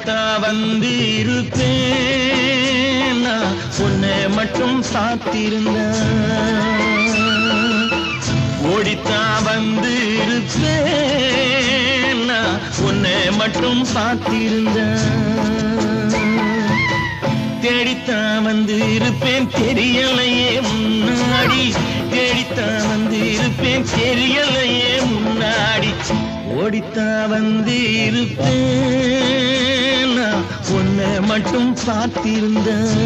ஓடித்தான் வந்து இருப்பேன் நான் உன்னை மட்டும் சாத்திருந்தேன். ஓடித்தான் வந்து இருப்பேன் நான் உன்னை மட்டும் சாத்திருந்தேன். தேடித்தான் வந்து இருப்பேன் தெரியலையே முன்னாடி, தேடித்தான் வந்து இருப்பேன் தெரியலையே முன்னாடி. ஓடித்தான் வந்து இருப்பேன் நான் உன்னை மட்டும் பார்த்திருந்தேன்.